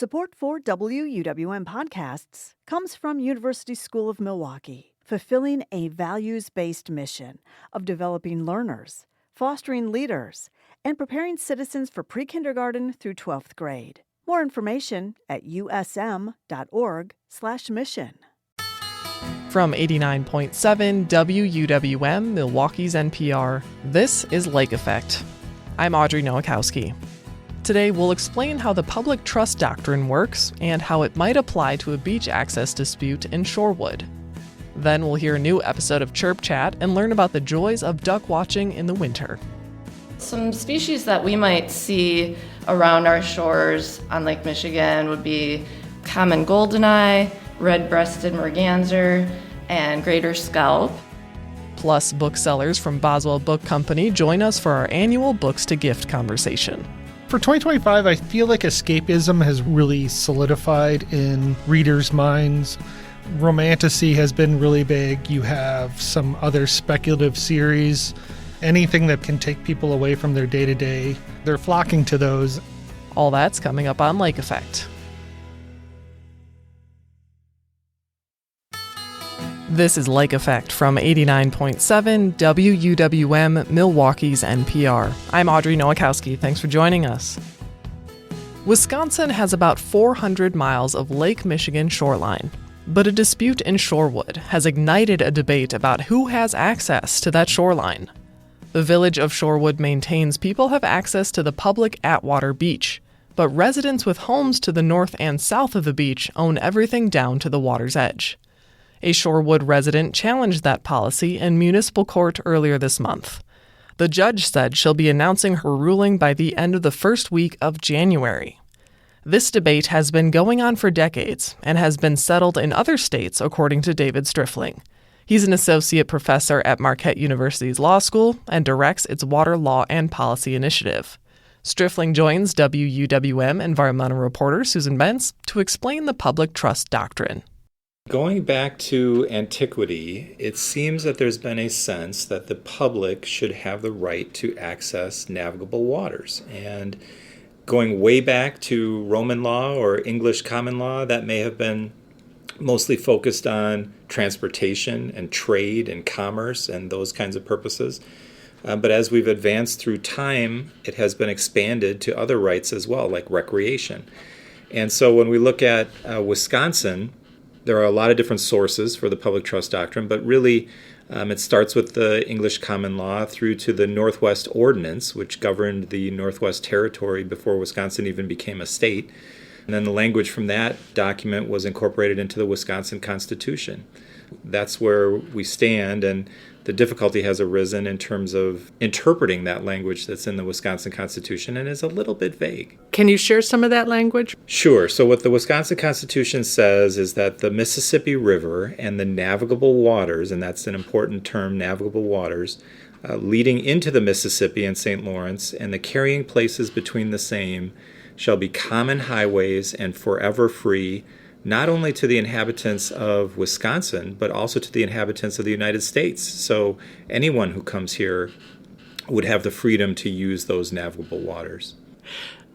Support for WUWM podcasts comes from University School of Milwaukee, fulfilling a values-based mission of developing learners, fostering leaders, and preparing citizens for pre-kindergarten through 12th grade. More information at usm.org/mission. From 89.7 WUWM, Milwaukee's NPR, this is Lake Effect. I'm Audrey Nowakowski. Today, we'll explain how the Public Trust Doctrine works and how it might apply to a beach access dispute in Shorewood. Then we'll hear a new episode of Chirp Chat and learn about the joys of duck watching in the winter. Some species that we might see around our shores on Lake Michigan would be common goldeneye, red-breasted merganser, and greater scalp. Plus, booksellers from Boswell Book Company join us for our annual Books to Gift conversation. For 2025, I feel like escapism has really solidified in readers' minds. Romantasy has been really big. You have some other speculative series. Anything that can take people away from their day-to-day, they're flocking to those. All that's coming up on Lake Effect. This is Lake Effect from 89.7 WUWM, Milwaukee's NPR. I'm Audrey Nowakowski. Thanks for joining us. Wisconsin has about 400 miles of Lake Michigan shoreline, but a dispute in Shorewood has ignited a debate about who has access to that shoreline. The village of Shorewood maintains people have access to the public Atwater Beach, but residents with homes to the north and south of the beach own everything down to the water's edge. A Shorewood resident challenged that policy in municipal court earlier this month. The judge said she'll be announcing her ruling by the end of the first week of January. This debate has been going on for decades and has been settled in other states, according to David Strifling. He's an associate professor at Marquette University's Law School and directs its Water Law and Policy Initiative. Strifling joins WUWM environmental reporter Susan Bentz to explain the Public Trust Doctrine. Going back to antiquity, it seems that there's been a sense that the public should have the right to access navigable waters. And going way back to Roman law or English common law, that may have been mostly focused on transportation and trade and commerce and those kinds of purposes. But as we've advanced through time, it has been expanded to other rights as well, like recreation. And so when we look at Wisconsin, there are a lot of different sources for the Public Trust Doctrine, but really it starts with the English common law through to the Northwest Ordinance, which governed the Northwest Territory before Wisconsin even became a state. And then the language from that document was incorporated into the Wisconsin Constitution. That's where we stand, and the difficulty has arisen in terms of interpreting that language that's in the Wisconsin Constitution and is a little bit vague. Can you share some of that language? Sure. So what the Wisconsin Constitution says is that the Mississippi River and the navigable waters, and that's an important term, navigable waters, leading into the Mississippi and St. Lawrence, and the carrying places between the same shall be common highways and forever free, not only to the inhabitants of Wisconsin, but also to the inhabitants of the United States. So anyone who comes here would have the freedom to use those navigable waters.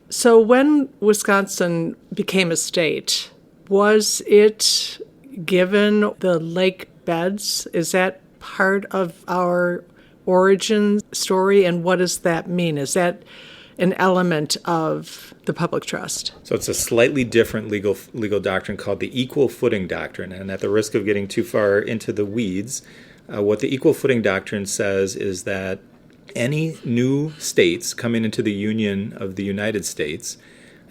So when Wisconsin became a state, was it given the lake beds? Is that part of our origin story, and what does that mean? Is that an element of the public trust? So it's a slightly different legal doctrine called the equal footing doctrine. And at the risk of getting too far into the weeds, what the equal footing doctrine says is that any new states coming into the Union of the United States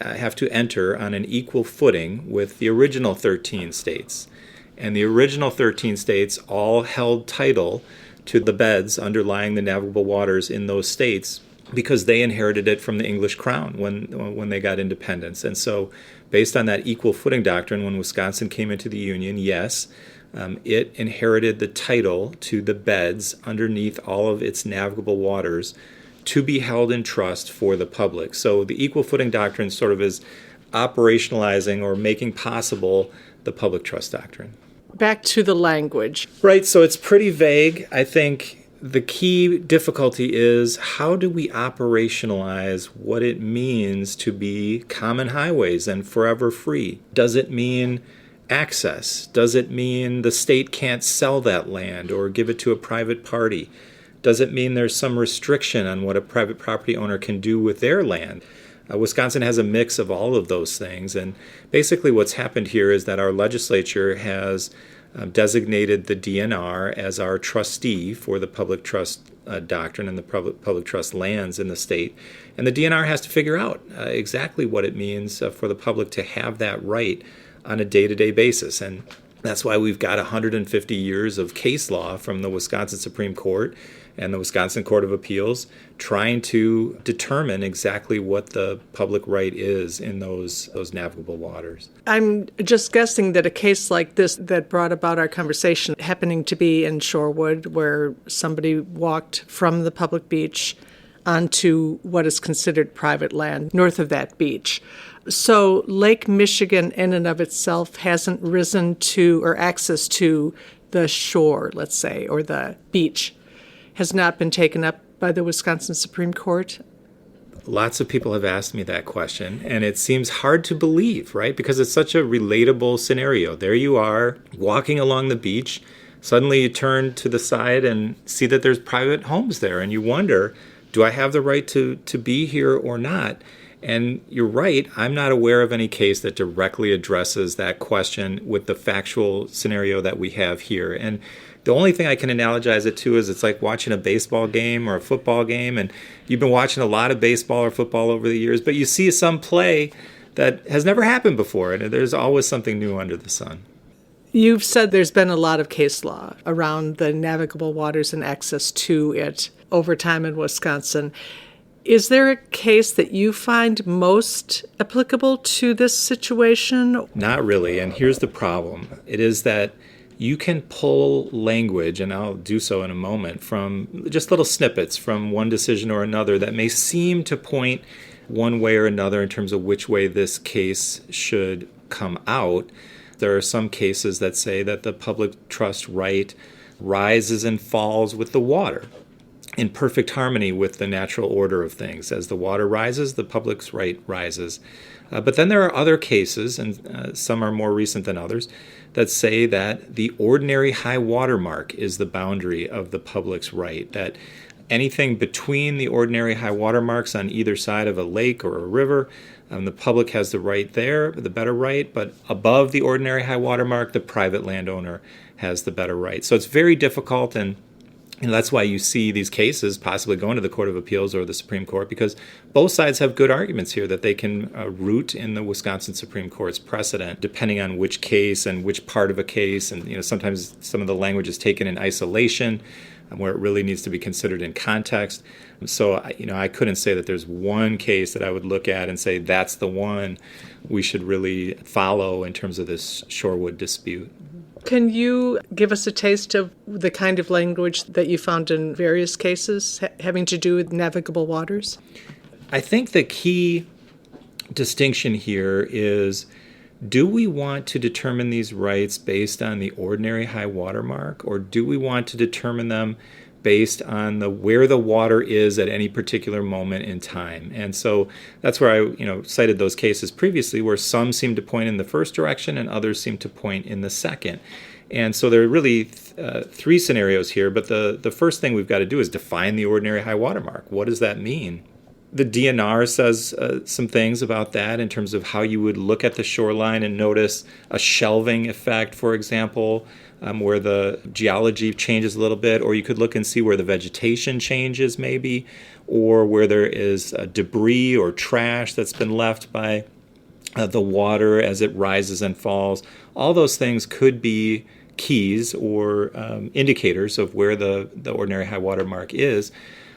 have to enter on an equal footing with the original 13 states. And the original 13 states all held title to the beds underlying the navigable waters in those states because they inherited it from the English crown when they got independence. And so based on that equal footing doctrine, when Wisconsin came into the Union, yes, it inherited the title to the beds underneath all of its navigable waters to be held in trust for the public. So the equal footing doctrine sort of is operationalizing or making possible the public trust doctrine. Back to the language. Right, so it's pretty vague. I think the key difficulty is, how do we operationalize what it means to be common highways and forever free? Does it mean access? Does it mean the state can't sell that land or give it to a private party? Does it mean there's some restriction on what a private property owner can do with their land? Wisconsin has a mix of all of those things, and basically what's happened here is that our legislature has designated the DNR as our trustee for the Public Trust Doctrine and the public trust lands in the state. And the DNR has to figure out exactly what it means for the public to have that right on a day-to-day basis. And that's why we've got 150 years of case law from the Wisconsin Supreme Court and the Wisconsin Court of Appeals trying to determine exactly what the public right is in those navigable waters. I'm just guessing that a case like this that brought about our conversation, happening to be in Shorewood, where somebody walked from the public beach onto what is considered private land north of that beach. So Lake Michigan in and of itself hasn't risen to, or access to the shore, let's say, or the beach, has not been taken up by the Wisconsin Supreme Court? Lots of people have asked me that question, and it seems hard to believe, right? Because it's such a relatable scenario. There you are, walking along the beach. Suddenly you turn to the side and see that there's private homes there, and you wonder, do I have the right to be here or not? And you're right, I'm not aware of any case that directly addresses that question with the factual scenario that we have here. And the only thing I can analogize it to is it's like watching a baseball game or a football game, and you've been watching a lot of baseball or football over the years, but you see some play that has never happened before, and there's always something new under the sun. You've said there's been a lot of case law around the navigable waters and access to it over time in Wisconsin. Is there a case that you find most applicable to this situation? Not really, and here's the problem. It is that you can pull language, and I'll do so in a moment, from just little snippets from one decision or another that may seem to point one way or another in terms of which way this case should come out. There are some cases that say that the public trust right rises and falls with the water, in perfect harmony with the natural order of things. As the water rises, the public's right rises. But then there are other cases, and some are more recent than others, that say that the ordinary high water mark is the boundary of the public's right, that anything between the ordinary high water marks on either side of a lake or a river, the public has the right there, the better right, but above the ordinary high water mark, the private landowner has the better right. So it's very difficult, and that's why you see these cases possibly going to the Court of Appeals or the Supreme Court, because both sides have good arguments here that they can root in the Wisconsin Supreme Court's precedent, depending on which case and which part of a case. And sometimes some of the language is taken in isolation, where it really needs to be considered in context. So I couldn't say that there's one case that I would look at and say that's the one we should really follow in terms of this Shorewood dispute. Can you give us a taste of the kind of language that you found in various cases having to do with navigable waters? I think the key distinction here is, do we want to determine these rights based on the ordinary high water mark, or do we want to determine them based on where the water is at any particular moment in time? And so that's where I cited those cases previously, where some seem to point in the first direction and others seem to point in the second. And so there are really three scenarios here, but the first thing we've got to do is define the ordinary high water mark. What does that mean? The DNR says some things about that in terms of how you would look at the shoreline and notice a shelving effect, for example, where the geology changes a little bit, or you could look and see where the vegetation changes maybe, or where there is debris or trash that's been left by the water as it rises and falls. All those things could be keys or indicators of where the ordinary high water mark is.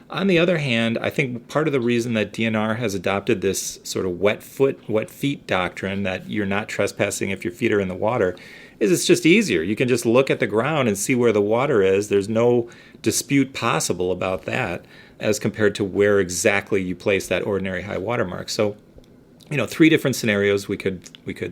On the other hand, I think part of the reason that DNR has adopted this sort of wet feet doctrine, that you're not trespassing if your feet are in the water, is it's just easier. You can just look at the ground and see where the water is. There's no dispute possible about that as compared to where exactly you place that ordinary high water mark. So, three different scenarios we could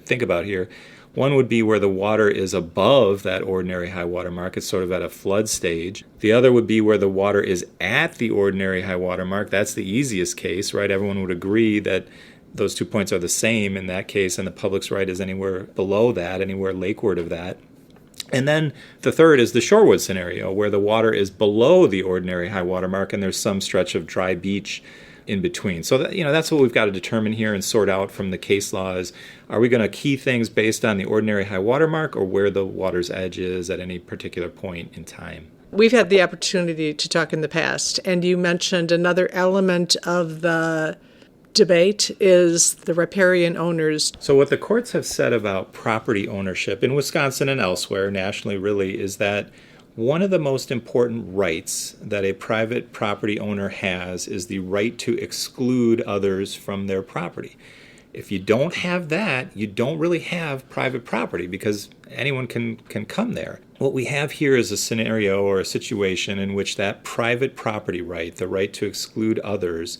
think about here. One would be where the water is above that ordinary high water mark. It's sort of at a flood stage. The other would be where the water is at the ordinary high water mark. That's the easiest case, right? Everyone would agree that those 2 points are the same in that case, and the public's right is anywhere below that, anywhere lakeward of that. And then the third is the Shorewood scenario, where the water is below the ordinary high water mark and there's some stretch of dry beach in between. So that's what we've got to determine here and sort out from the case laws. Are we going to key things based on the ordinary high water mark or where the water's edge is at any particular point in time? We've had the opportunity to talk in the past, and you mentioned another element of the debate is the riparian owners. So what the courts have said about property ownership in Wisconsin and elsewhere nationally really is that one of the most important rights that a private property owner has is the right to exclude others from their property. If you don't have that, you don't really have private property because anyone can come there. What we have here is a scenario or a situation in which that private property right, the right to exclude others,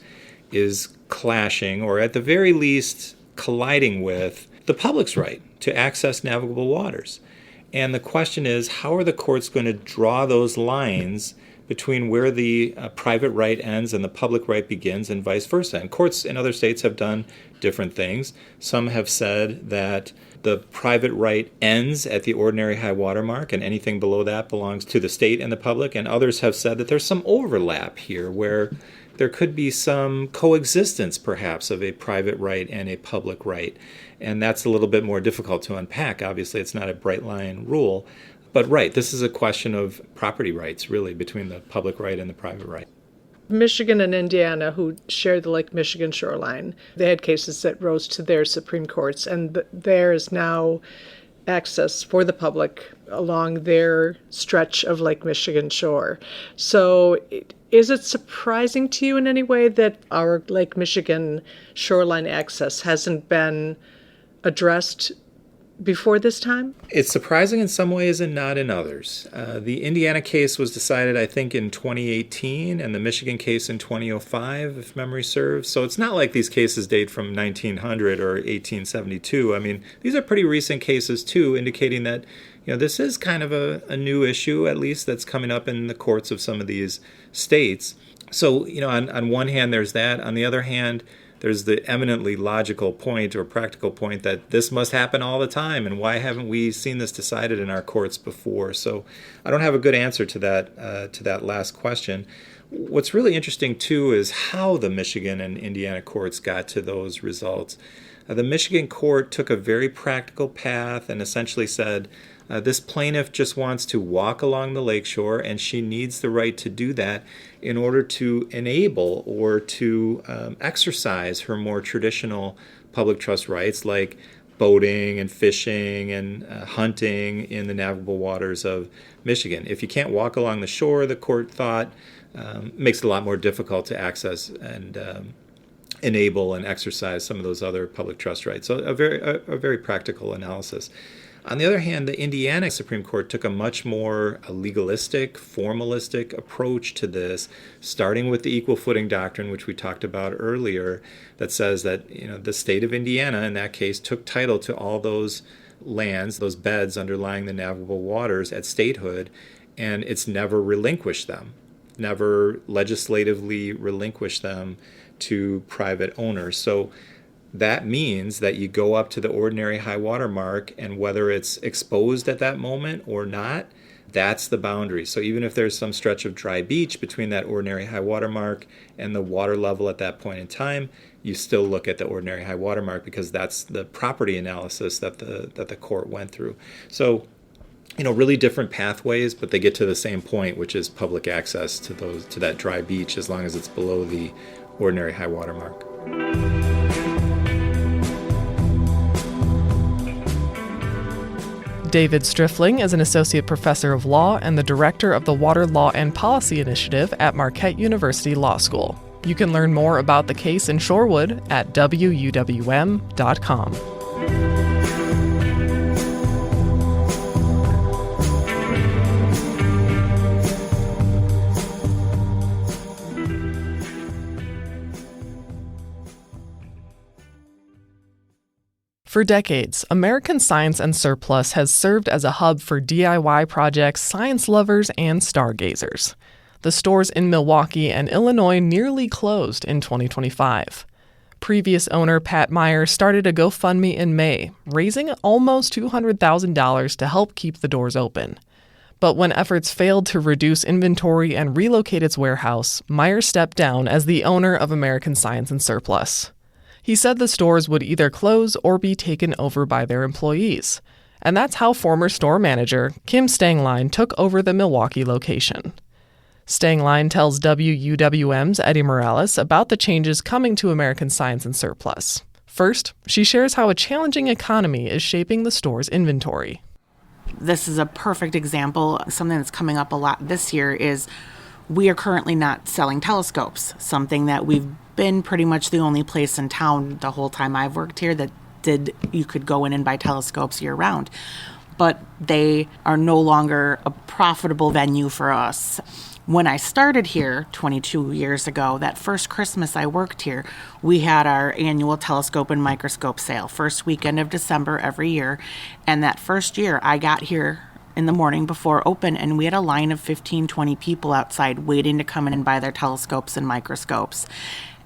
is clashing or at the very least colliding with the public's right to access navigable waters. And the question is, how are the courts going to draw those lines between where the private right ends and the public right begins and vice versa? And courts in other states have done different things. Some have said that the private right ends at the ordinary high water mark and anything below that belongs to the state and the public. And others have said that there's some overlap here where there could be some coexistence perhaps of a private right and a public right. And that's a little bit more difficult to unpack. Obviously, it's not a bright line rule. But right, this is a question of property rights, really, between the public right and the private right. Michigan and Indiana, who share the Lake Michigan shoreline, they had cases that rose to their Supreme Courts, and there is now access for the public along their stretch of Lake Michigan shore. So is it surprising to you in any way that our Lake Michigan shoreline access hasn't been addressed before this time? It's surprising in some ways and not in others. The Indiana case was decided, I think, in 2018, and the Michigan case in 2005, if memory serves. So it's not like these cases date from 1900 or 1872. I mean, these are pretty recent cases, too, indicating that this is kind of a new issue, at least, that's coming up in the courts of some of these states. So, on one hand, there's that. On the other hand, there's the eminently logical point or practical point that this must happen all the time, and why haven't we seen this decided in our courts before? So I don't have a good answer to that last question. What's really interesting, too, is how the Michigan and Indiana courts got to those results. The Michigan court took a very practical path and essentially said, this plaintiff just wants to walk along the lakeshore, and she needs the right to do that in order to enable or to exercise her more traditional public trust rights like boating and fishing and hunting in the navigable waters of Michigan. If you can't walk along the shore, the court thought, makes it a lot more difficult to access and enable and exercise some of those other public trust rights. So a very practical analysis. On the other hand, the Indiana Supreme Court took a much more legalistic, formalistic approach to this, starting with the equal footing doctrine, which we talked about earlier, that says that the state of Indiana, in that case, took title to all those lands, those beds underlying the navigable waters at statehood, and it's never relinquished them, never legislatively relinquished them to private owners. So that means that you go up to the ordinary high water mark, and whether it's exposed at that moment or not, that's the boundary. So even if there's some stretch of dry beach between that ordinary high water mark and the water level at that point in time, you still look at the ordinary high water mark because that's the property analysis that the court went through. So really different pathways, but they get to the same point, which is public access to that dry beach as long as it's below the ordinary high water mark. David Striffling is an associate professor of law and the director of the Water Law and Policy Initiative at Marquette University Law School. You can learn more about the case in Shorewood at wuwm.com. For decades, American Science and Surplus has served as a hub for DIY projects, science lovers, and stargazers. The stores in Milwaukee and Illinois nearly closed in 2025. Previous owner Pat Meyer started a GoFundMe in May, raising almost $200,000 to help keep the doors open. But when efforts failed to reduce inventory and relocate its warehouse, Meyer stepped down as the owner of American Science and Surplus. He said the stores would either close or be taken over by their employees. And that's how former store manager Kim Stangline took over the Milwaukee location. Stangline tells WUWM's Eddie Morales about the changes coming to American Science and Surplus. First, she shares how a challenging economy is shaping the store's inventory. This is a perfect example. Something that's coming up a lot this year is we are currently not selling telescopes, something that we've been pretty much the only place in town the whole time I've worked here that you could go in and buy telescopes year round. But they are no longer a profitable venue for us. When I started here 22 years ago, that first Christmas I worked here, we had our annual telescope and microscope sale, first weekend of December every year. And that first year, I got here in the morning before open, and we had a line of 15, 20 people outside waiting to come in and buy their telescopes and microscopes.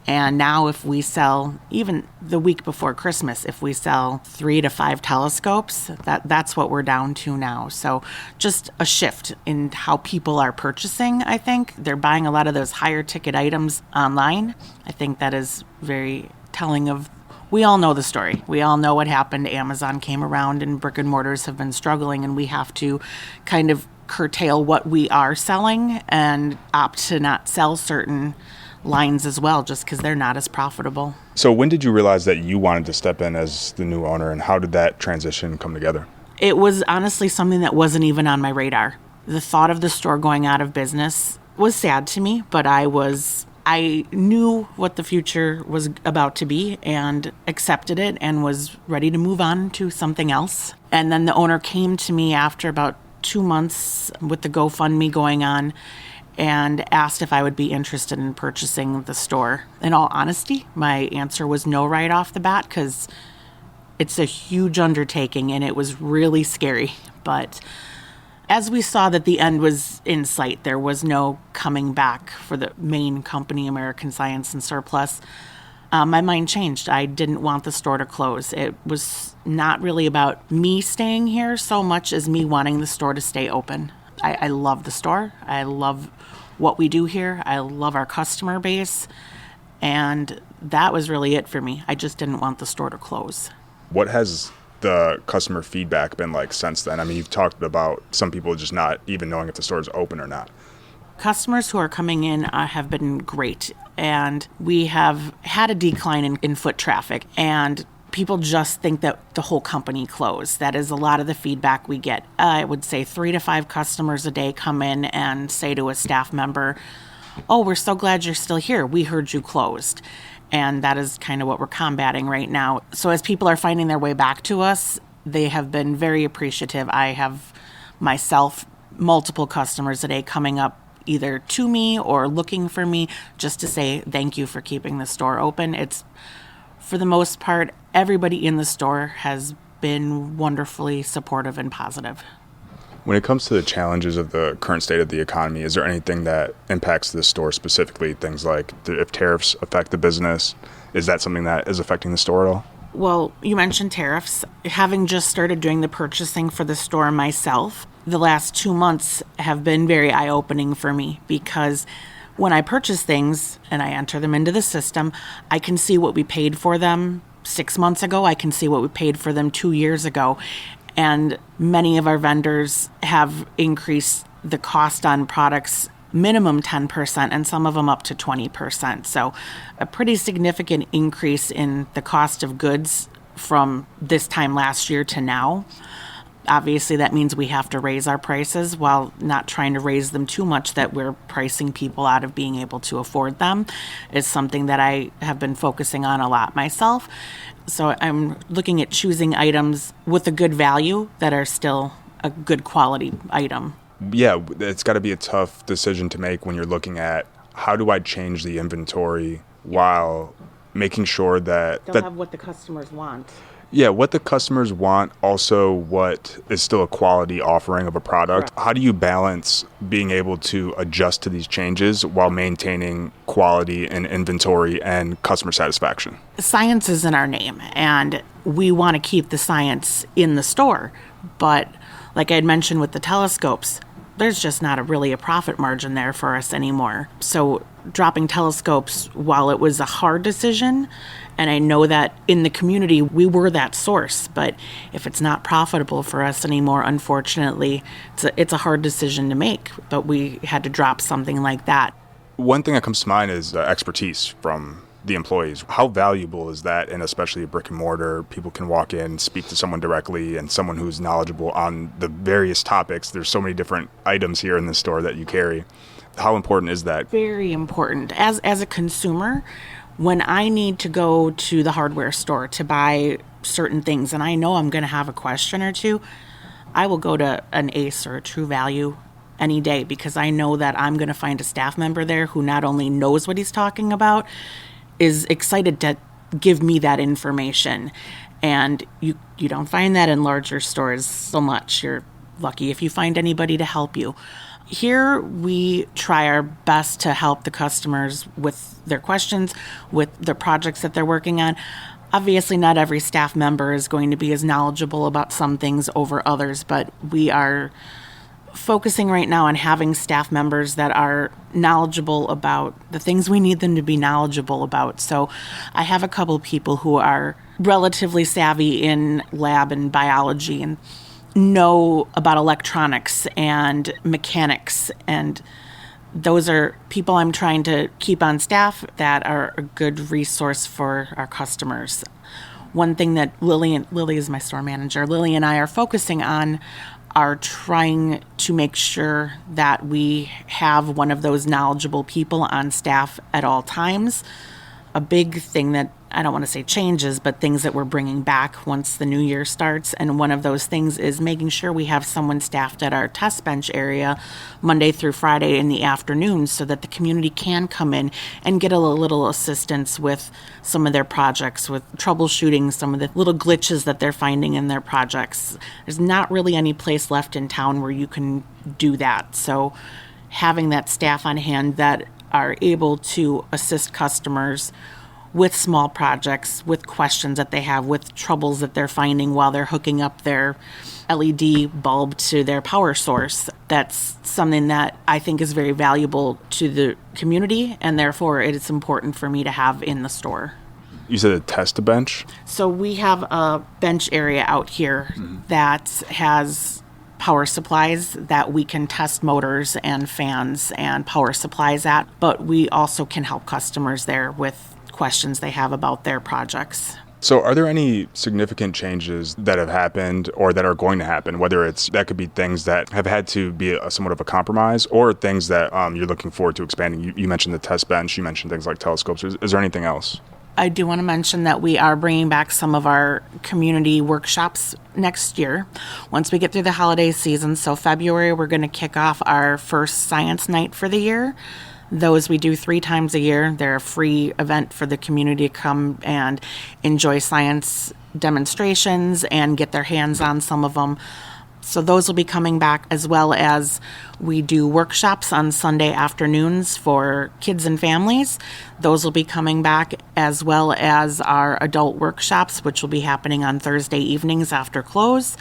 And now if we sell, even the week before Christmas, if we sell 3 to 5 telescopes, that's what we're down to now. So just a shift in how people are purchasing, I think. They're buying a lot of those higher ticket items online. I think that is very telling of, we all know the story. We all know what happened. Amazon came around and brick and mortars have been struggling, and we have to kind of curtail what we are selling and opt to not sell certain lines as well, just because they're not as profitable. So when did you realize that you wanted to step in as the new owner, and how did that transition come together? It was honestly something that wasn't even on my radar. The thought of the store going out of business was sad to me, but I knew what the future was about to be and accepted it and was ready to move on to something else. And then the owner came to me after about 2 months with the GoFundMe going on and asked if I would be interested in purchasing the store. In all honesty, my answer was no right off the bat because it's a huge undertaking and it was really scary. But as we saw that the end was in sight, there was no coming back for the main company, American Science and Surplus, my mind changed. I didn't want the store to close. It was not really about me staying here so much as me wanting the store to stay open. I love the store. I love what we do here. I love our customer base. And that was really it for me. I just didn't want the store to close. What has the customer feedback been like since then? I mean, you've talked about some people just not even knowing if the store is open or not. Customers who are coming in have been great. And we have had a decline in foot traffic. And people just think that the whole company closed. That is a lot of the feedback we get. I would say 3 to 5 customers a day come in and say to a staff member, "Oh, we're so glad you're still here. We heard you closed." And that is kind of what we're combating right now. So as people are finding their way back to us, they have been very appreciative. I have myself multiple customers a day coming up either to me or looking for me just to say thank you for keeping the store open. It's, for the most part, everybody in the store has been wonderfully supportive and positive. When it comes to the challenges of the current state of the economy, is there anything that impacts the store specifically? Things like if tariffs affect the business, is that something that is affecting the store at all? Well, you mentioned tariffs. Having just started doing the purchasing for the store myself, the last 2 months have been very eye-opening for me because when I purchase things and I enter them into the system, I can see what we paid for them 6 months ago. I can see what we paid for them 2 years ago. And many of our vendors have increased the cost on products minimum 10% and some of them up to 20%. So a pretty significant increase in the cost of goods from this time last year to now. Obviously, that means we have to raise our prices while not trying to raise them too much that we're pricing people out of being able to afford them. It's something that I have been focusing on a lot myself. So I'm looking at choosing items with a good value that are still a good quality item. Yeah, it's got to be a tough decision to make when you're looking at how do I change the inventory while making sure that They'll have what the customers want. Yeah, what the customers want, also what is still a quality offering of a product. Right. How do you balance being able to adjust to these changes while maintaining quality and inventory and customer satisfaction? Science is in our name, and we want to keep the science in the store. But like I had mentioned with the telescopes, there's just not really a profit margin there for us anymore. So dropping telescopes, while it was a hard decision, and I know that in the community we were that source, but if it's not profitable for us anymore, unfortunately, it's a hard decision to make. But we had to drop something like that. One thing that comes to mind is expertise from the employees. How valuable is that? And especially a brick and mortar, people can walk in, speak to someone directly, and someone who's knowledgeable on the various topics. There's so many different items here in the store that you carry. How important is that? Very important. As a consumer, when I need to go to the hardware store to buy certain things and I know I'm going to have a question or two, I will go to an Ace or a True Value any day because I know that I'm going to find a staff member there who not only knows what he's talking about, is excited to give me that information. And you don't find that in larger stores so much. You're lucky if you find anybody to help you. Here, we try our best to help the customers with their questions, with the projects that they're working on. Obviously, not every staff member is going to be as knowledgeable about some things over others, but we are focusing right now on having staff members that are knowledgeable about the things we need them to be knowledgeable about. So I have a couple people who are relatively savvy in lab and biology and know about electronics and mechanics, and those are people I'm trying to keep on staff that are a good resource for our customers. One thing that Lily is my store manager, Lily and I are focusing on are trying to make sure that we have one of those knowledgeable people on staff at all times. A big thing that I don't want to say changes, but things that we're bringing back once the new year starts. And one of those things is making sure we have someone staffed at our test bench area Monday through Friday in the afternoons so that the community can come in and get a little assistance with some of their projects, with troubleshooting some of the little glitches that they're finding in their projects. There's not really any place left in town where you can do that. So having that staff on hand that are able to assist customers with small projects, with questions that they have, with troubles that they're finding while they're hooking up their LED bulb to their power source. That's something that I think is very valuable to the community, and therefore it is important for me to have in the store. You said a test bench? So we have a bench area out here that has power supplies that we can test motors and fans and power supplies at, but we also can help customers there with questions they have about their projects. So are there any significant changes that have happened or that are going to happen, whether that could be things that have had to be somewhat of a compromise or things that you're looking forward to expanding? You mentioned the test bench, you mentioned things like telescopes. Is there anything else? I do want to mention that we are bringing back some of our community workshops next year once we get through the holiday season. So February, we're going to kick off our first science night for the year. Those we do 3 times a year. They're a free event for the community to come and enjoy science demonstrations and get their hands on some of them. So those will be coming back, as well as we do workshops on Sunday afternoons for kids and families. Those will be coming back, as well as our adult workshops, which will be happening on Thursday evenings after close.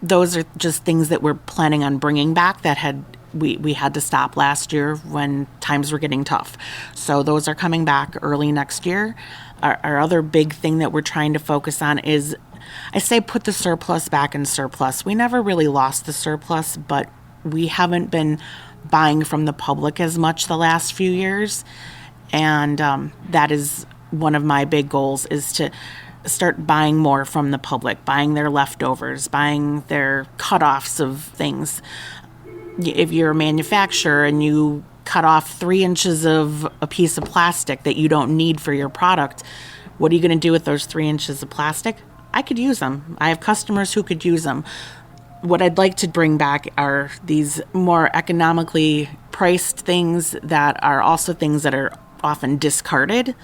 Those are just things that we're planning on bringing back that we had to stop last year when times were getting tough. So those are coming back early next year. Our other big thing that we're trying to focus on is, I say put the surplus back in surplus. We never really lost the surplus, but we haven't been buying from the public as much the last few years. And that is one of my big goals, is to start buying more from the public, buying their leftovers, buying their cutoffs of things. If you're a manufacturer and you cut off 3 inches of a piece of plastic that you don't need for your product, what are you going to do with those 3 inches of plastic? I could use them. I have customers who could use them. What I'd like to bring back are these more economically priced things that are also things that are often discarded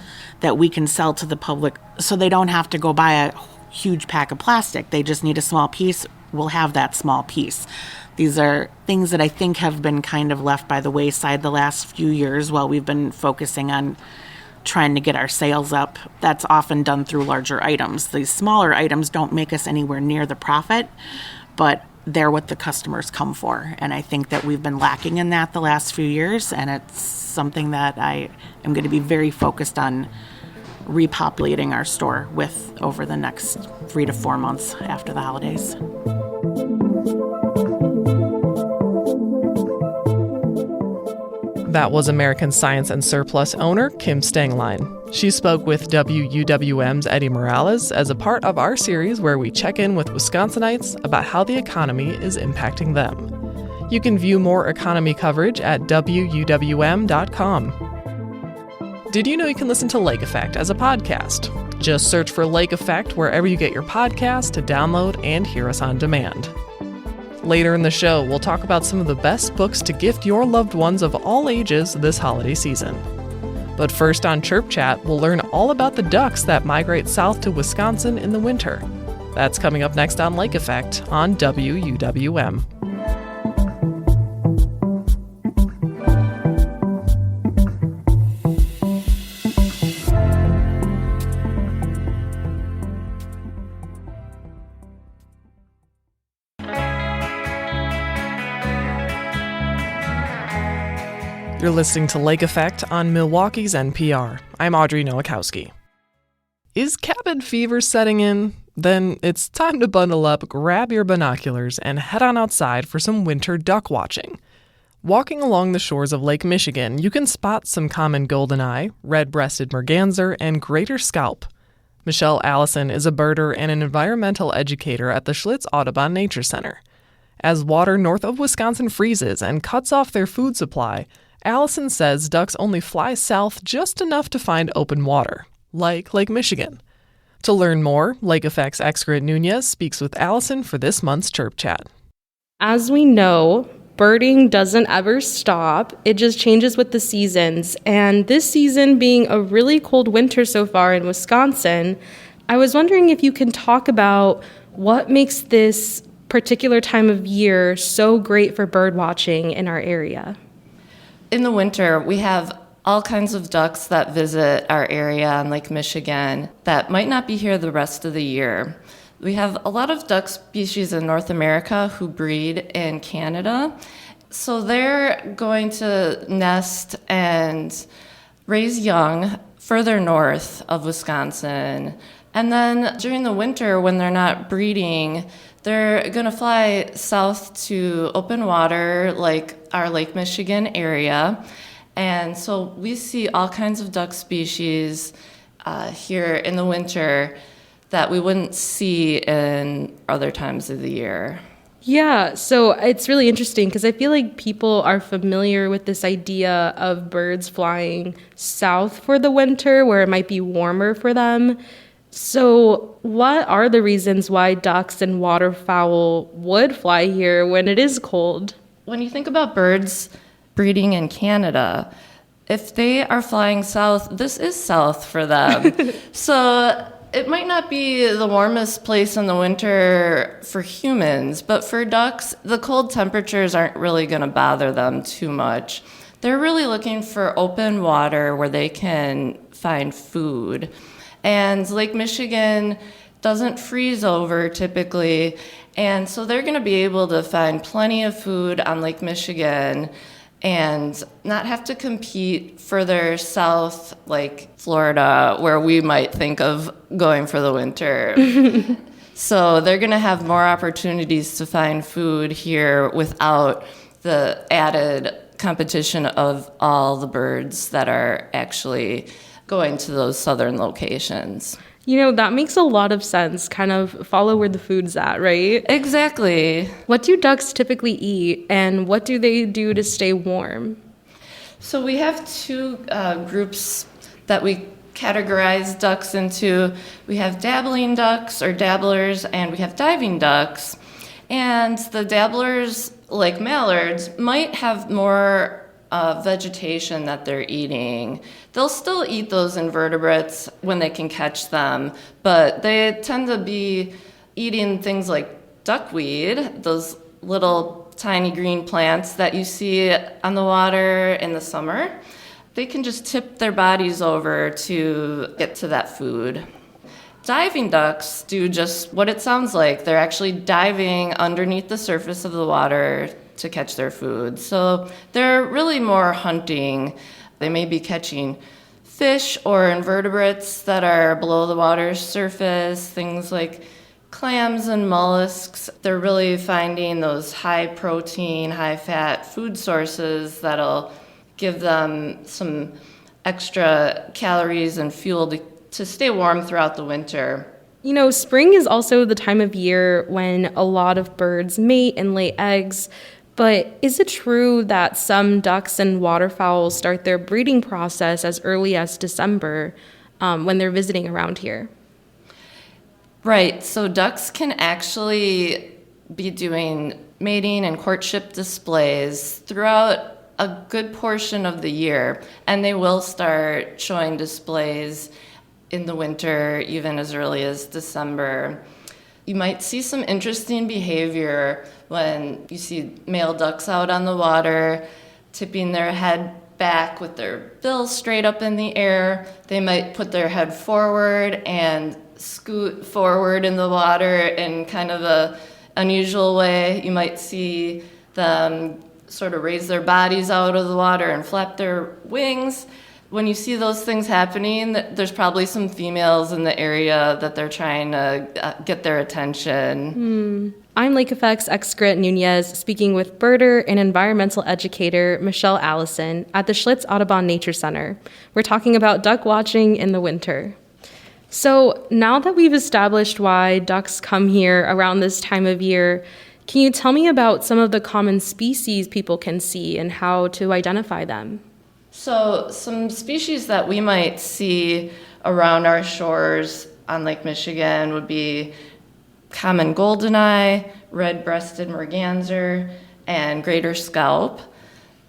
that we can sell to the public so they don't have to go buy a huge pack of plastic. They just need a small piece. We'll have that small piece. These are things that I think have been kind of left by the wayside the last few years while we've been focusing on trying to get our sales up. That's often done through larger items. These smaller items don't make us anywhere near the profit, but they're what the customers come for. And I think that we've been lacking in that the last few years, and it's something that I am going to be very focused on repopulating our store with over the next 3 to 4 months after the holidays. That was American Science and Surplus owner Kim Stangline. She spoke with WUWM's Eddie Morales as a part of our series where we check in with Wisconsinites about how the economy is impacting them. You can view more economy coverage at WUWM.com. Did you know you can listen to Lake Effect as a podcast? Just search for Lake Effect wherever you get your podcast to download and hear us on demand. Later in the show, we'll talk about some of the best books to gift your loved ones of all ages this holiday season. But first on Chirp Chat, we'll learn all about the ducks that migrate south to Wisconsin in the winter. That's coming up next on Lake Effect on WUWM. You're listening to Lake Effect on Milwaukee's NPR. I'm Audrey Nowakowski. Is cabin fever setting in? Then it's time to bundle up, grab your binoculars, and head on outside for some winter duck watching. Walking along the shores of Lake Michigan, you can spot some common goldeneye, red-breasted merganser, and greater scalp. Michelle Allison is a birder and an environmental educator at the Schlitz Audubon Nature Center. As water north of Wisconsin freezes and cuts off their food supply, Allison says ducks only fly south just enough to find open water, like Lake Michigan. To learn more, Lake Effect's Excret Nunez speaks with Allison for this month's Chirp Chat. As we know, birding doesn't ever stop. It just changes with the seasons. And this season being a really cold winter so far in Wisconsin, I was wondering if you can talk about what makes this particular time of year so great for bird watching in our area. In the winter, we have all kinds of ducks that visit our area on Lake Michigan that might not be here the rest of the year. We have a lot of duck species in North America who breed in Canada. So they're going to nest and raise young further north of Wisconsin. And then during the winter, when they're not breeding, they're going to fly south to open water like our Lake Michigan area. And so we see all kinds of duck species here in the winter that we wouldn't see in other times of the year. Yeah, so it's really interesting because I feel like people are familiar with this idea of birds flying south for the winter where it might be warmer for them. So what are the reasons why ducks and waterfowl would fly here when it is cold? When you think about birds breeding in Canada, if they are flying south, this is south for them. So it might not be the warmest place in the winter for humans, but for ducks, the cold temperatures aren't really going to bother them too much. They're really looking for open water where they can find food. And Lake Michigan doesn't freeze over typically, and so they're going to be able to find plenty of food on Lake Michigan and not have to compete further south like Florida, where we might think of going for the winter. So they're going to have more opportunities to find food here without the added competition of all the birds that are actually going to those southern locations. You know, that makes a lot of sense. Kind of follow where the food's at, right? Exactly. What do ducks typically eat, and what do they do to stay warm? So we have two groups that we categorize ducks into. We have dabbling ducks or dabblers, and we have diving ducks. And the dabblers, like mallards, might have more vegetation that they're eating. They'll still eat those invertebrates when they can catch them, but they tend to be eating things like duckweed, those little tiny green plants that you see on the water in the summer. They can just tip their bodies over to get to that food. Diving ducks do just what it sounds like. They're actually diving underneath the surface of the water to catch their food. So they're really more hunting. They may be catching fish or invertebrates that are below the water's surface, things like clams and mollusks. They're really finding those high protein, high fat food sources that'll give them some extra calories and fuel to stay warm throughout the winter. You know, spring is also the time of year when a lot of birds mate and lay eggs. But is it true that some ducks and waterfowl start their breeding process as early as December when they're visiting around here? Right. So ducks can actually be doing mating and courtship displays throughout a good portion of the year, and they will start showing displays in the winter, even as early as December. You might see some interesting behavior when you see male ducks out on the water, tipping their head back with their bill straight up in the air. They might put their head forward and scoot forward in the water in kind of a unusual way. You might see them sort of raise their bodies out of the water and flap their wings. When you see those things happening, there's probably some females in the area that they're trying to get their attention. I'm Lake Effect's Excret Nunez, speaking with birder and environmental educator Michelle Allison at the Schlitz Audubon Nature Center. We're talking about duck watching in the winter. So now that we've established why ducks come here around this time of year, can you tell me about some of the common species people can see and how to identify them? So some species that we might see around our shores on Lake Michigan would be common goldeneye, red-breasted merganser, and greater scaup.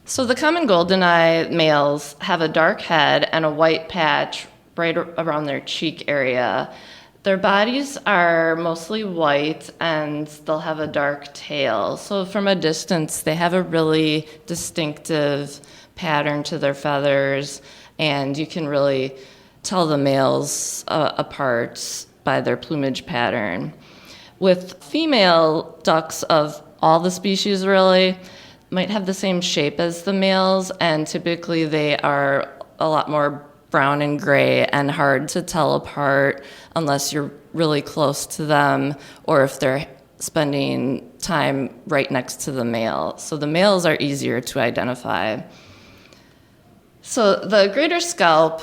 So the common goldeneye males have a dark head and a white patch right around their cheek area. Their bodies are mostly white and they'll have a dark tail. So from a distance, they have a really distinctive pattern to their feathers, and you can really tell the males apart by their plumage pattern. With female ducks of all the species really, might have the same shape as the males, and typically they are a lot more brown and gray and hard to tell apart unless you're really close to them or if they're spending time right next to the male. So the males are easier to identify. So the greater scaup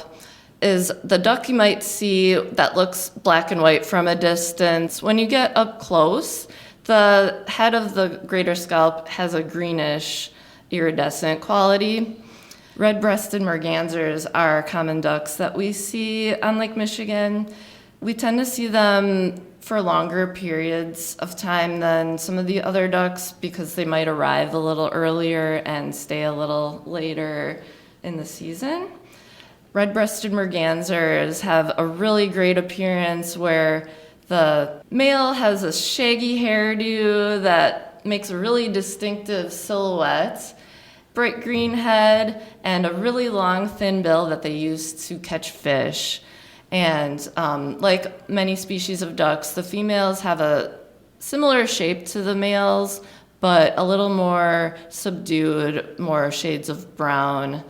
is the duck you might see that looks black and white from a distance. When you get up close, the head of the greater scaup has a greenish iridescent quality. Red-breasted mergansers are common ducks that we see on Lake Michigan. We tend to see them for longer periods of time than some of the other ducks because they might arrive a little earlier and stay a little later in the season. Red-breasted mergansers have a really great appearance where the male has a shaggy hairdo that makes a really distinctive silhouette, bright green head, and a really long, thin bill that they use to catch fish. And like many species of ducks, the females have a similar shape to the males, but a little more subdued, more shades of brown.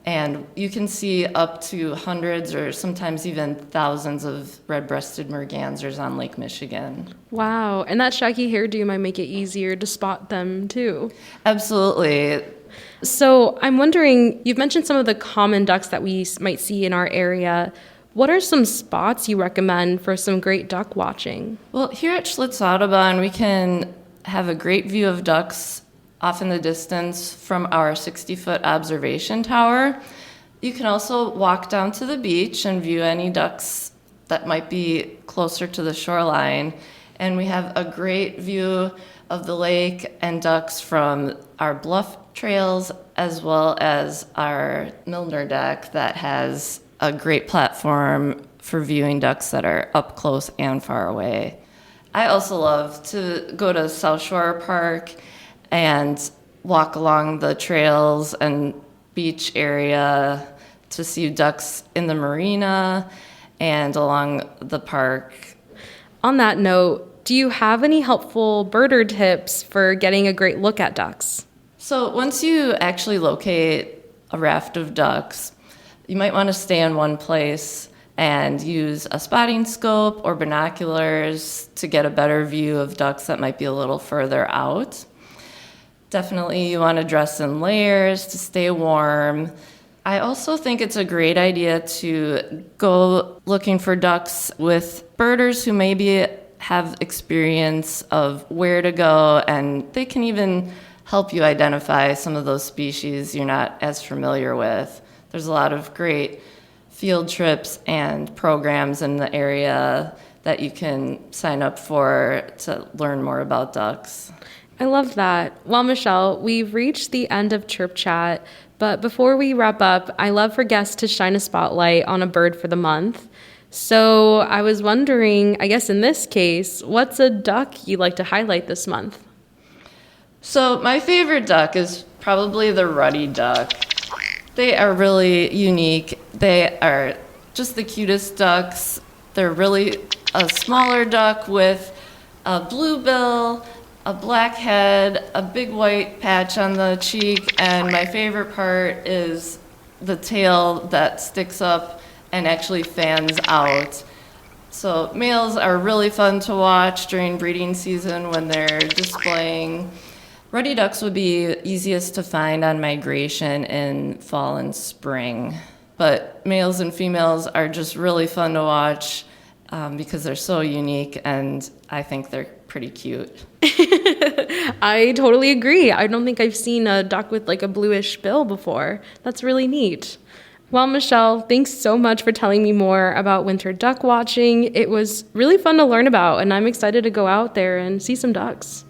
And you can see up to hundreds or sometimes even thousands of red-breasted mergansers on Lake Michigan. Wow, and that shaggy hairdo might make it easier to spot them too. Absolutely. So I'm wondering, you've mentioned some of the common ducks that we might see in our area. What are some spots you recommend for some great duck watching? Well, here at Schlitz Audubon, we can have a great view of ducks off in the distance from our 60-foot observation tower. You can also walk down to the beach and view any ducks that might be closer to the shoreline. And we have a great view of the lake and ducks from our bluff trails as well as our Milner deck that has a great platform for viewing ducks that are up close and far away. I also love to go to South Shore Park and walk along the trails and beach area to see ducks in the marina and along the park. On that note, do you have any helpful birder tips for getting a great look at ducks? So once you actually locate a raft of ducks, you might want to stay in one place and use a spotting scope or binoculars to get a better view of ducks that might be a little further out. Definitely you want to dress in layers to stay warm. I also think it's a great idea to go looking for ducks with birders who maybe have experience of where to go, and they can even help you identify some of those species you're not as familiar with. There's a lot of great field trips and programs in the area that you can sign up for to learn more about ducks. I love that. Well, Michelle, we've reached the end of Chirp Chat, but before we wrap up, I love for guests to shine a spotlight on a bird for the month. So I was wondering, I guess in this case, what's a duck you'd like to highlight this month? So my favorite duck is probably the ruddy duck. They are really unique. They are just the cutest ducks. They're really a smaller duck with a blue bill, a black head, a big white patch on the cheek, and my favorite part is the tail that sticks up and actually fans out. So males are really fun to watch during breeding season when they're displaying. Ruddy ducks would be easiest to find on migration in fall and spring, but males and females are just really fun to watch because they're so unique, and I think they're pretty cute. I totally agree. I don't think I've seen a duck with like a bluish bill before. That's really neat. Well, Michelle, thanks so much for telling me more about winter duck watching. It was really fun to learn about, and I'm excited to go out there and see some ducks.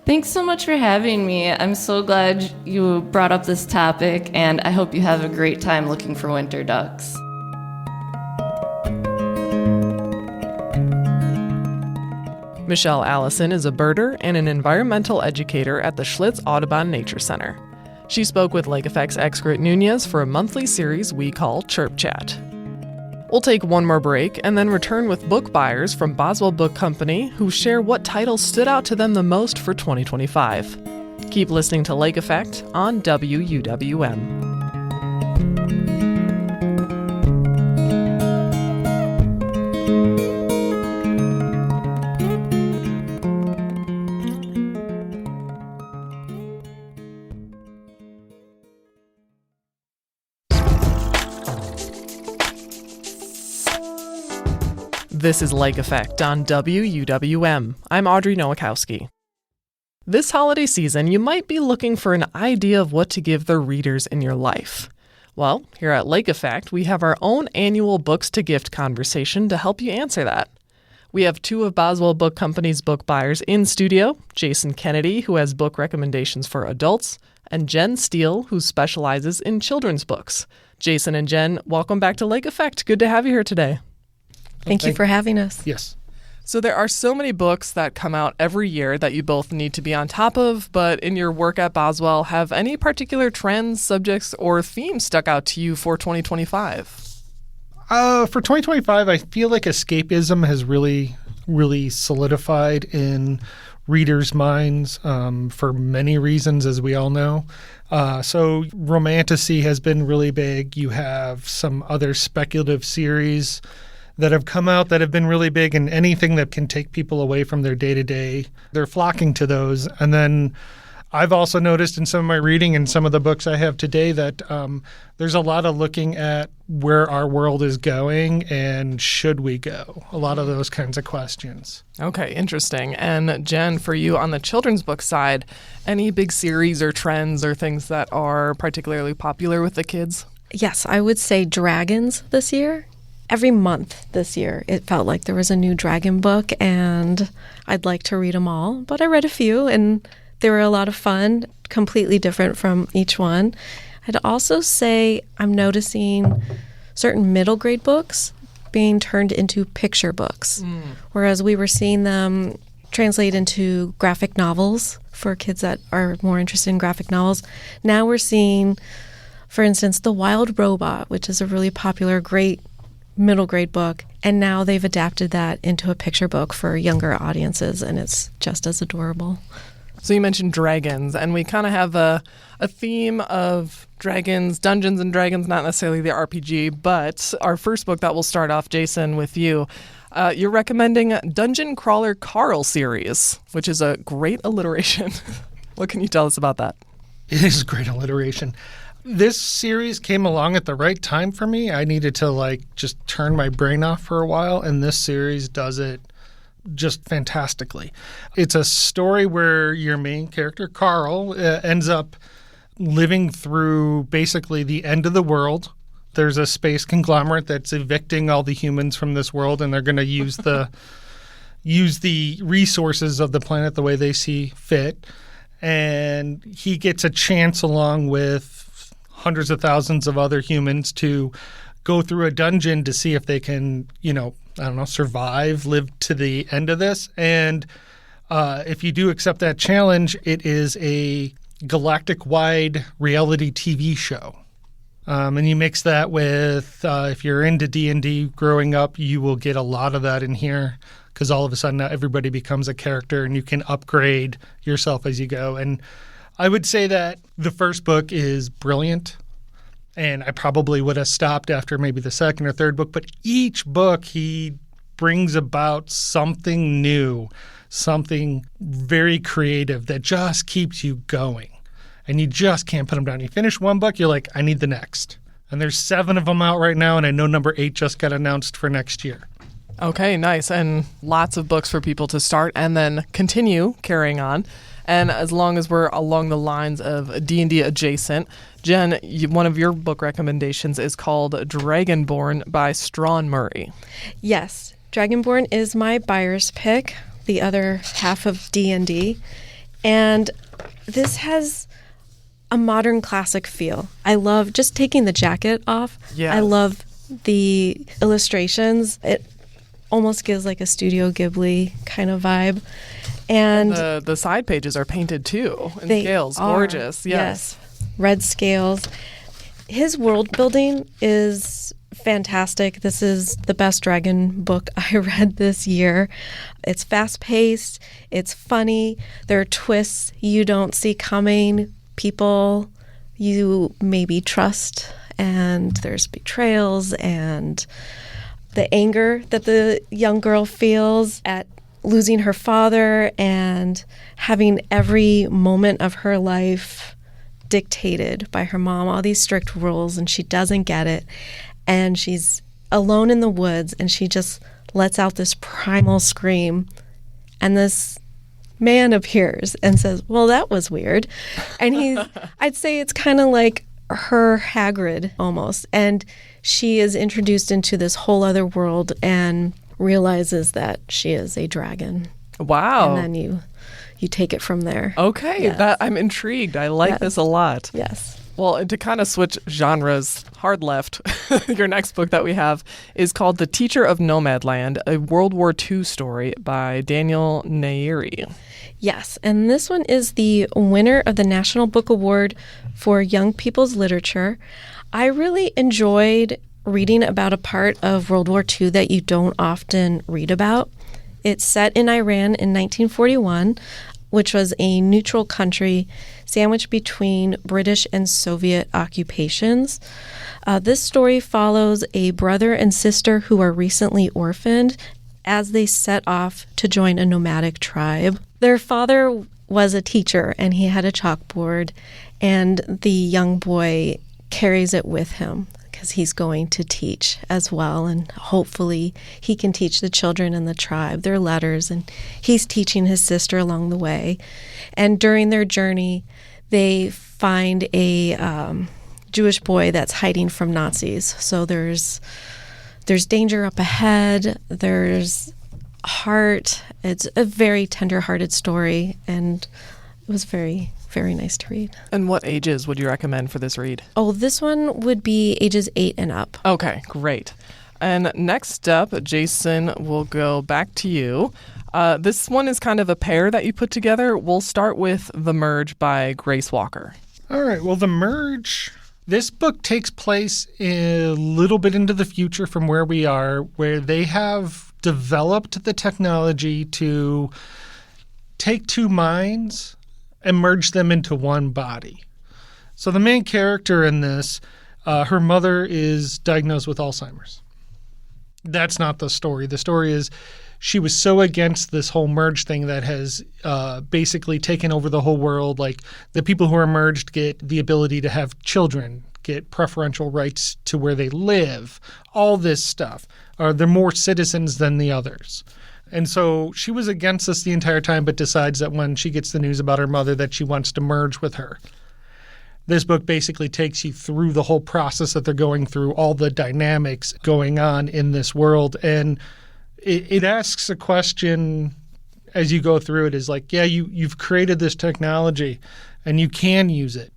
Thanks so much for having me. I'm so glad you brought up this topic, and I hope you have a great time looking for winter ducks. Michelle Allison is a birder and an environmental educator at the Schlitz Audubon Nature Center. She spoke with Lake Effect's Excret Nunez for a monthly series we call Chirp Chat. We'll take one more break and then return with book buyers from Boswell Book Company who share what titles stood out to them the most for 2025. Keep listening to Lake Effect on WUWM. This is Lake Effect on WUWM. I'm Audrey Nowakowski. This holiday season, you might be looking for an idea of what to give the readers in your life. Well, here at Lake Effect, we have our own annual Books to Gift conversation to help you answer that. We have two of Boswell Book Company's book buyers in studio, Jason Kennedy, who has book recommendations for adults, and Jen Steele, who specializes in children's books. Jason and Jen, welcome back to Lake Effect. Good to have you here today. Thank you for having us. Yes. So there are so many books that come out every year that you both need to be on top of, but in your work at Boswell, have any particular trends, subjects, or themes stuck out to you for 2025? For 2025, I feel like escapism has really solidified in readers' minds for many reasons, as we all know. So romantasy has been really big. You have some other speculative series that have come out that have been really big, and anything that can take people away from their day-to-day, they're flocking to those. And then I've also noticed in some of my reading and some of the books I have today that there's a lot of looking at where our world is going and should we go? A lot of those kinds of questions. Okay, interesting. And Jen, for you on the children's book side, any big series or trends or things that are particularly popular with the kids? Yes, I would say dragons this year. Every month this year, it felt like there was a new dragon book, and I'd like to read them all. But I read a few, and They were a lot of fun, completely different from each one. I'd also say I'm noticing certain middle grade books being turned into picture books, whereas we were seeing them translate into graphic novels for kids that are more interested in graphic novels. Now we're seeing, for instance, The Wild Robot, which is a really popular, great middle grade book, and now they've adapted that into a picture book for younger audiences, and it's just as adorable. So you mentioned dragons, and we kind of have a theme of dragons, Dungeons and Dragons, not necessarily the RPG, but our first book that will start off, Jason, with you. You're recommending Dungeon Crawler Carl series, which is a great alliteration. What can you tell us about that? It is a great alliteration. This series came along at the right time for me. I needed to just turn my brain off for a while, and this series does it just fantastically. It's a story where your main character, Carl, ends up living through basically the end of the world. There's a space conglomerate that's evicting all the humans from this world, and they're going to use the resources of the planet the way they see fit. And he gets a chance, along with hundreds of thousands of other humans, to go through a dungeon to see if they can, survive, live to the end of this. And if you do accept that challenge, it is a galactic-wide reality TV show. And you mix that with, if you're into D&D growing up, you will get a lot of that in here, because all of a sudden now everybody becomes a character and you can upgrade yourself as you go. And I would say that the first book is brilliant, and I probably would have stopped after maybe the second or third book. But each book, he brings about something new, something very creative that just keeps you going. And you just can't put them down. You finish one book, you're like, I need the next. And there's 7 of them out right now, and I know number 8 just got announced for next year. Okay, nice. And lots of books for people to start and then continue carrying on. And as long as we're along the lines of D&D adjacent, Jen, one of your book recommendations is called Dragonborn by Strawn Murray. Yes, Dragonborn is my buyer's pick, the other half of D&D. And this has a modern classic feel. I love just taking the jacket off. Yes. I love the illustrations. It almost gives like a Studio Ghibli kind of vibe. And the side pages are painted too in scales. Gorgeous. Yes. Red scales. His world building is fantastic. This is the best dragon book I read this year. It's fast-paced. It's funny. There are twists you don't see coming. People you maybe trust, and there's betrayals and the anger that the young girl feels at losing her father and having every moment of her life dictated by her mom, all these strict rules, and she doesn't get it. And she's alone in the woods, and she just lets out this primal scream. And this man appears and says, well, that was weird. And I'd say it's kind of like her Hagrid almost. And she is introduced into this whole other world and realizes that she is a dragon. Wow. And then you take it from there. Okay, Yes. I'm intrigued. I like this a lot. Yes. Well, and to kind of switch genres, hard left, your next book that we have is called The Teacher of Nomadland, a World War II story by Daniel Nayeri. Yes, and this one is the winner of the National Book Award for Young People's Literature. I really enjoyed reading about a part of World War II that you don't often read about. It's set in Iran in 1941, which was a neutral country sandwiched between British and Soviet occupations. This story follows a brother and sister who are recently orphaned as they set off to join a nomadic tribe. Their father was a teacher, and he had a chalkboard, and the young boy carries it with him because he's going to teach as well, and hopefully he can teach the children in the tribe their letters, and he's teaching his sister along the way. And during their journey, they find a Jewish boy that's hiding from Nazis. So there's danger up ahead. There's heart. It's a very tender-hearted story and was very, very nice to read. And what ages would you recommend for this read? Oh, this one would be ages 8 and up. Okay, great. And next up, Jason, we'll go back to you. This one is kind of a pair that you put together. We'll start with The Merge by Grace Walker. All right. Well, The Merge, this book takes place a little bit into the future from where we are, where they have developed the technology to take two minds and merge them into one body. So the main character in this, her mother is diagnosed with Alzheimer's. That's not the story. The story is she was so against this whole merge thing that has basically taken over the whole world. Like, the people who are merged get the ability to have children, get preferential rights to where they live, all this stuff. They're more citizens than the others. And so she was against this the entire time, but decides that when she gets the news about her mother that she wants to merge with her. This book basically takes you through the whole process that they're going through, all the dynamics going on in this world. And it asks a question as you go through it, is like, yeah, you've created this technology and you can use it.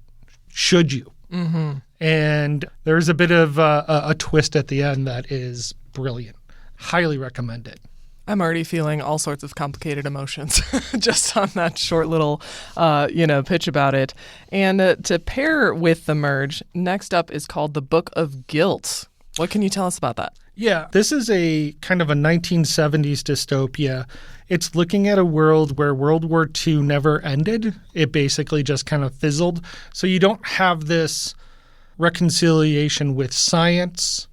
Should you? Mm-hmm. And there's a bit of a twist at the end that is brilliant. Highly recommend it. I'm already feeling all sorts of complicated emotions just on that short little, pitch about it. And to pair with The Merge, next up is called The Book of Guilt. What can you tell us about that? Yeah, this is a kind of a 1970s dystopia. It's looking at a world where World War II never ended. It basically just kind of fizzled. So you don't have this reconciliation with science.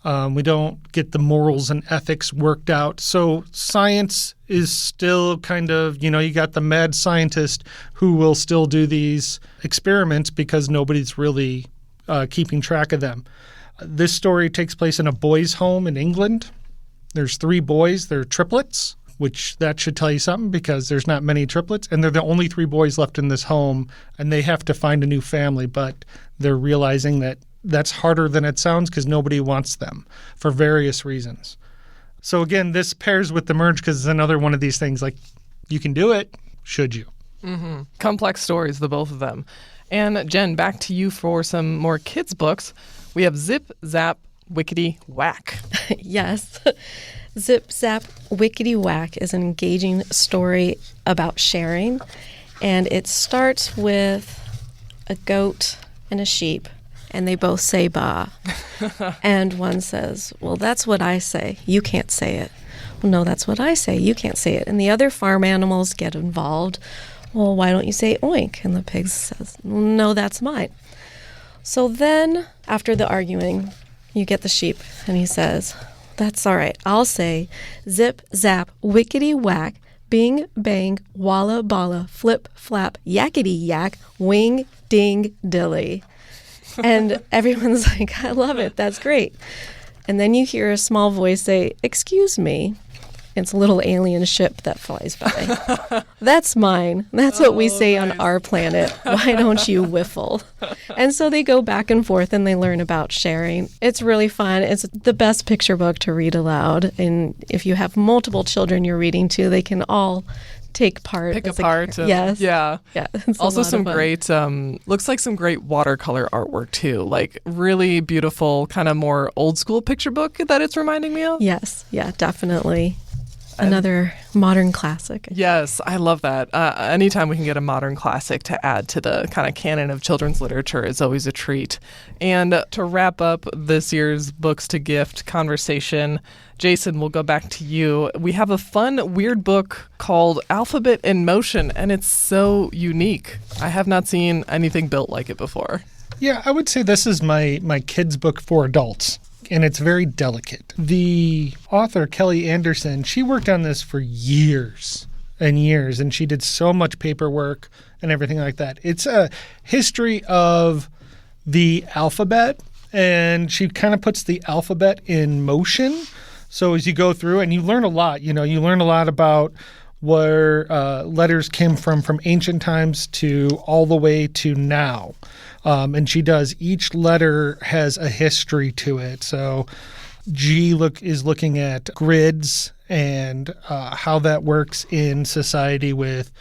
We don't get the morals and ethics worked out. So science is still kind of, you got the mad scientist who will still do these experiments because nobody's really keeping track of them. This story takes place in a boys' home in England. There's 3 boys. They're triplets, which that should tell you something because there's not many triplets. And they're the only 3 boys left in this home, and they have to find a new family. But they're realizing that that's harder than it sounds because nobody wants them for various reasons. So again, this pairs with The Merge because it's another one of these things like, you can do it, should you? Mm-hmm. Complex stories, the both of them. And Jen, back to you for some more kids' books. We have Zip, Zap, Wickety, Whack. Yes. Zip, Zap, Wickety, Whack is an engaging story about sharing. And it starts with a goat and a sheep. And they both say ba. And one says, well, that's what I say. You can't say it. Well, no, that's what I say. You can't say it. And the other farm animals get involved. Well, why don't you say oink? And the pig says, no, that's mine. So then, after the arguing, you get the sheep. And he says, that's all right. I'll say zip, zap, wickety, whack, bing, bang, walla, balla, flip, flap, yakety, yak, wing, ding, dilly. And everyone's like, I love it. That's great. And then you hear a small voice say, excuse me. It's a little alien ship that flies by. That's mine. That's what we say on our planet. Why don't you whiffle? And so they go back and forth and they learn about sharing. It's really fun. It's the best picture book to read aloud. And if you have multiple children you're reading to, they can all take part. Pick apart. Yes. Yeah. Yeah. Also some great, looks like some great watercolor artwork too. Like really beautiful, kind of more old school picture book that it's reminding me of. Yes. Yeah, definitely. Another modern classic. Yes, I love that. Anytime we can get a modern classic to add to the kind of canon of children's literature is always a treat. And to wrap up this year's Books to Gift conversation, Jason, we'll go back to you. We have a fun, weird book called Alphabet in Motion, and it's so unique. I have not seen anything built like it before. Yeah, I would say this is my kids' book for adults. And it's very delicate. The author, Kelly Anderson, she worked on this for years and years, and she did so much paperwork and everything like that. It's a history of the alphabet, and she kind of puts the alphabet in motion. So as you go through, and you learn a lot, you learn a lot about where letters came from ancient times to all the way to now. And she does, each letter has a history to it. So G is looking at grids and how that works in society with,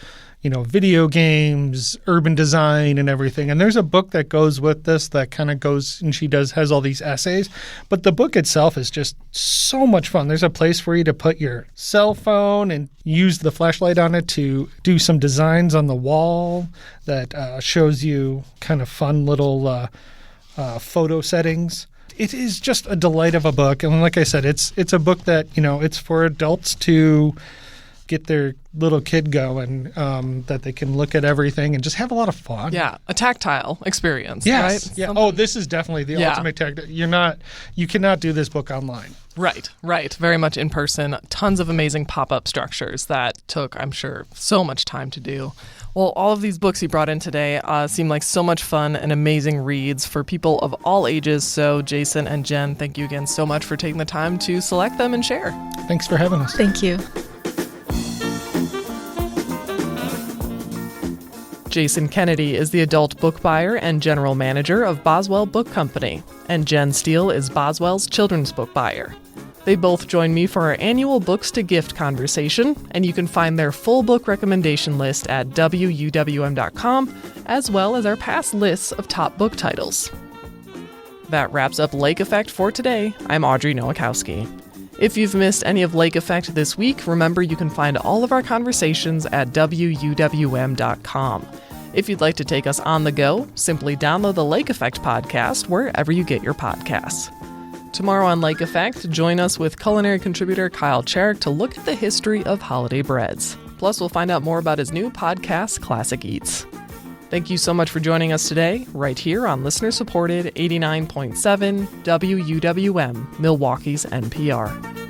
video games, urban design, and everything. And there's a book that goes with this that kind of goes, and has all these essays. But the book itself is just so much fun. There's a place for you to put your cell phone and use the flashlight on it to do some designs on the wall that shows you kind of fun little photo settings. It is just a delight of a book. And like I said, it's a book that, it's for adults to get their little kid going, that they can look at everything and just have a lot of fun. Yeah, a tactile experience, yes. right? Yeah. Oh, this is definitely the ultimate tactile. You cannot do this book online. Right. Very much in person. Tons of amazing pop-up structures that took, I'm sure, so much time to do. Well, all of these books you brought in today seem like so much fun and amazing reads for people of all ages. So Jason and Jen, thank you again so much for taking the time to select them and share. Thanks for having us. Thank you. Jason Kennedy is the adult book buyer and general manager of Boswell Book Company, and Jen Steele is Boswell's children's book buyer. They both join me for our annual Books to Gift conversation, and you can find their full book recommendation list at wuwm.com, as well as our past lists of top book titles. That wraps up Lake Effect for today. I'm Audrey Nowakowski. If you've missed any of Lake Effect this week, remember you can find all of our conversations at wuwm.com. If you'd like to take us on the go, simply download the Lake Effect podcast wherever you get your podcasts. Tomorrow on Lake Effect, join us with culinary contributor Kyle Cherrick to look at the history of holiday breads. Plus, we'll find out more about his new podcast, Classic Eats. Thank you so much for joining us today, right here on listener-supported 89.7 WUWM, Milwaukee's NPR.